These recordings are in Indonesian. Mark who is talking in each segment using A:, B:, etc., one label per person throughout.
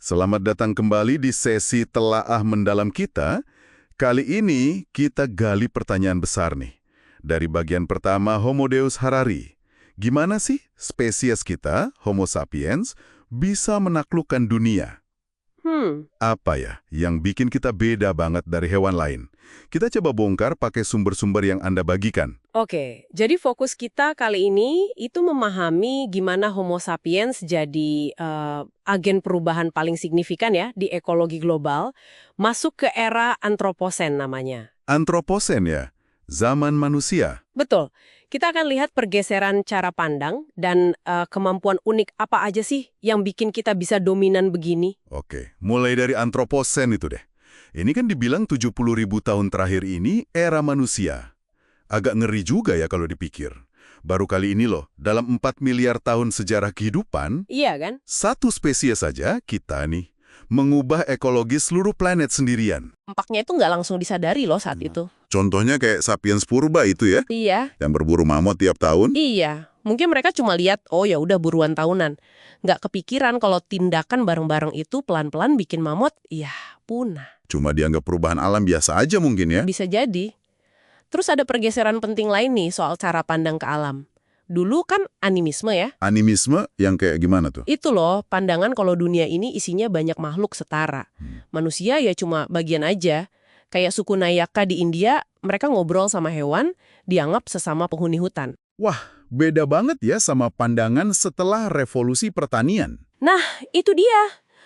A: Selamat datang kembali di sesi Telaah Mendalam kita. Kali ini kita gali pertanyaan besar nih. Dari bagian pertama Homo Deus Harari. Gimana sih spesies kita, Homo sapiens, bisa menaklukkan dunia? Apa ya yang bikin kita beda banget dari hewan lain? Kita coba bongkar pakai sumber-sumber yang Anda bagikan.
B: Oke, jadi fokus kita kali ini itu memahami gimana Homo sapiens jadi agen perubahan paling signifikan ya di ekologi global, masuk ke era antroposen namanya.
A: Antroposen ya, zaman manusia.
B: Betul, kita akan lihat pergeseran cara pandang dan kemampuan unik apa aja sih yang bikin kita bisa dominan begini.
A: Oke, mulai dari Antroposen itu deh. Ini kan dibilang 70.000 tahun terakhir ini era manusia. Agak ngeri juga ya kalau dipikir. Baru kali ini loh, dalam 4 miliar tahun sejarah kehidupan,
B: Iya kan?
A: satu spesies saja, kita nih, mengubah ekologi seluruh planet sendirian.
C: Dampaknya itu nggak langsung disadari loh saat itu.
A: Contohnya kayak sapiens purba itu ya,
B: Iya,
A: yang berburu mamut tiap tahun.
B: iya. Mungkin mereka cuma lihat, oh ya udah buruan tahunan. Nggak kepikiran kalau tindakan bareng-bareng itu pelan-pelan bikin mamut, ya punah.
A: Cuma dianggap perubahan alam biasa aja mungkin ya.
B: Bisa jadi. Terus ada pergeseran penting lain nih soal cara pandang ke alam. Dulu kan animisme ya.
A: Animisme yang kayak gimana tuh?
B: Itu loh, pandangan kalau dunia ini isinya banyak makhluk setara. Manusia ya cuma bagian aja. Kayak suku Nayaka di India, mereka ngobrol sama hewan, dianggap sesama penghuni hutan.
A: Wah, beda banget ya sama pandangan setelah revolusi pertanian.
B: Nah, itu dia.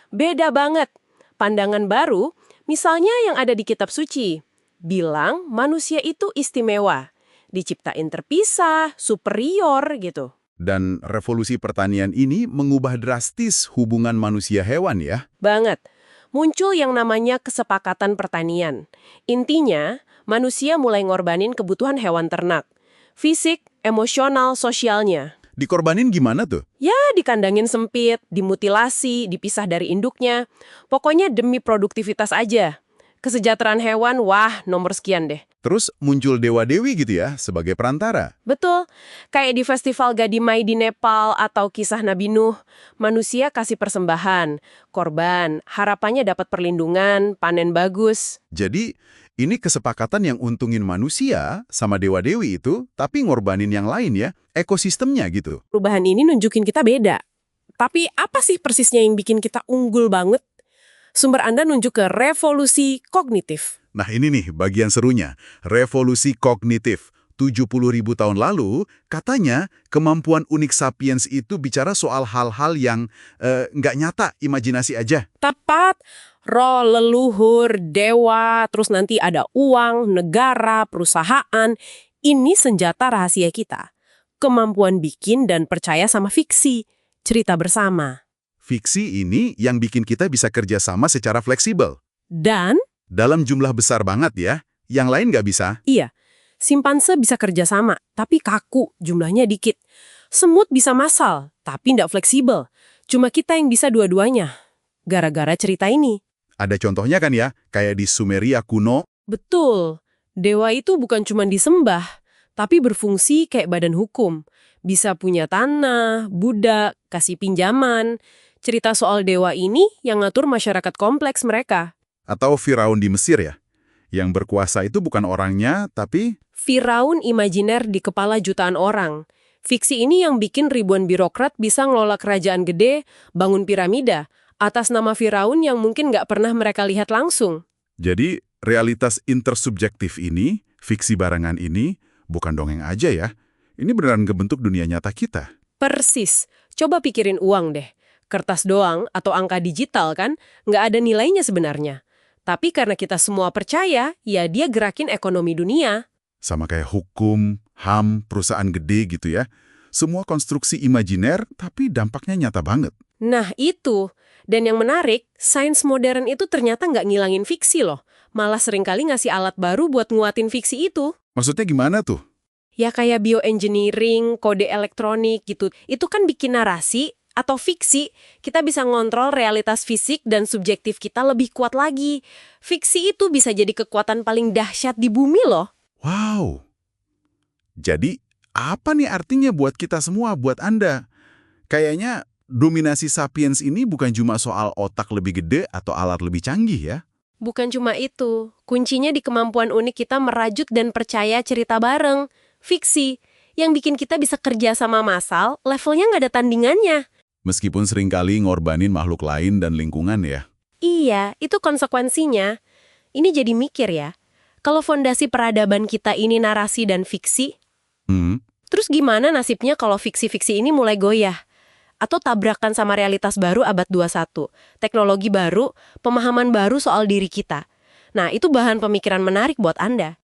B: Beda banget. Pandangan baru, misalnya yang ada di kitab suci, bilang manusia itu istimewa, diciptain terpisah, superior gitu.
A: Dan revolusi pertanian ini mengubah drastis hubungan manusia-hewan ya.
B: Banget. Muncul yang namanya kesepakatan pertanian. Intinya, manusia mulai ngorbanin kebutuhan hewan ternak. Fisik, emosional, sosialnya.
A: Dikorbanin gimana tuh?
B: Ya, dikandangin sempit, dimutilasi, dipisah dari induknya. Pokoknya demi produktivitas aja. Kesejahteraan hewan, wah, nomor sekian deh.
A: Terus muncul dewa-dewi gitu ya sebagai perantara.
B: Betul, kayak di festival Gadimai di Nepal atau kisah Nabi Nuh, manusia kasih persembahan, korban, harapannya dapat perlindungan, panen bagus.
A: Jadi ini kesepakatan yang untungin manusia sama dewa-dewi itu, tapi ngorbanin yang lain ya, ekosistemnya gitu.
B: Perubahan ini nunjukin kita beda. Tapi apa sih persisnya yang bikin kita unggul banget? Sumber Anda nunjuk ke revolusi kognitif.
A: Nah ini nih bagian serunya, revolusi kognitif. 70.000 tahun lalu, katanya kemampuan unik sapiens itu bicara soal hal-hal yang nggak nyata, imajinasi aja.
B: Tepat, roh, leluhur, dewa, terus nanti ada uang, negara, perusahaan. Ini senjata rahasia kita. Kemampuan bikin dan percaya sama fiksi. Cerita bersama.
A: Fiksi ini yang bikin kita bisa kerja sama secara fleksibel.
B: Dan,
A: Dalam jumlah besar banget ya, yang lain nggak bisa.
B: iya, simpanse bisa kerja sama, tapi kaku, jumlahnya dikit. Semut bisa massal, tapi nggak fleksibel. Cuma kita yang bisa dua-duanya. Gara-gara cerita ini.
A: Ada contohnya kan ya, kayak di Sumeria kuno.
B: Betul, dewa itu bukan cuma disembah, tapi berfungsi kayak badan hukum. Bisa punya tanah, budak, kasih pinjaman. Cerita soal dewa ini yang ngatur masyarakat kompleks mereka.
A: Atau Firaun di Mesir ya, yang berkuasa itu bukan orangnya, tapi
B: Firaun imajiner di kepala jutaan orang. Fiksi ini yang bikin ribuan birokrat bisa ngelola kerajaan gede, bangun piramida, atas nama Firaun yang mungkin nggak pernah mereka lihat langsung.
A: jadi realitas intersubjektif ini, fiksi barengan ini, bukan dongeng aja ya. Ini beneran ngebentuk dunia nyata kita.
B: Persis. Coba pikirin uang deh. Kertas doang atau angka digital kan, nggak ada nilainya sebenarnya. Tapi karena kita semua percaya, ya dia gerakin ekonomi dunia.
A: Sama kayak hukum, HAM, perusahaan gede gitu ya. Semua konstruksi imajiner, tapi dampaknya nyata banget.
B: Nah itu. Dan yang menarik, sains modern itu ternyata nggak ngilangin fiksi loh. Malah seringkali ngasih alat baru buat nguatin fiksi itu.
A: Maksudnya gimana tuh?
B: Ya kayak bioengineering, kode elektronik gitu. Itu kan bikin narasi atau fiksi, kita bisa ngontrol realitas fisik dan subjektif kita lebih kuat lagi. Fiksi itu bisa jadi kekuatan paling dahsyat di bumi loh.
A: Wow. Jadi, apa nih artinya buat kita semua, buat Anda? Kayaknya
D: dominasi sapiens ini bukan cuma soal otak lebih gede atau alat lebih canggih ya.
B: Bukan cuma itu, kuncinya di kemampuan unik kita merajut dan percaya cerita bareng, fiksi, yang bikin kita bisa kerja sama massal, levelnya nggak ada tandingannya.
D: Meskipun seringkali ngorbanin makhluk lain dan lingkungan ya.
B: Iya, itu konsekuensinya. Ini jadi mikir ya, kalau fondasi peradaban kita ini narasi dan fiksi,
D: Hmm,
B: terus gimana nasibnya kalau fiksi-fiksi ini mulai goyah? Atau tabrakan sama realitas baru abad 21, teknologi baru, pemahaman baru soal diri kita. Nah, itu bahan pemikiran menarik buat Anda.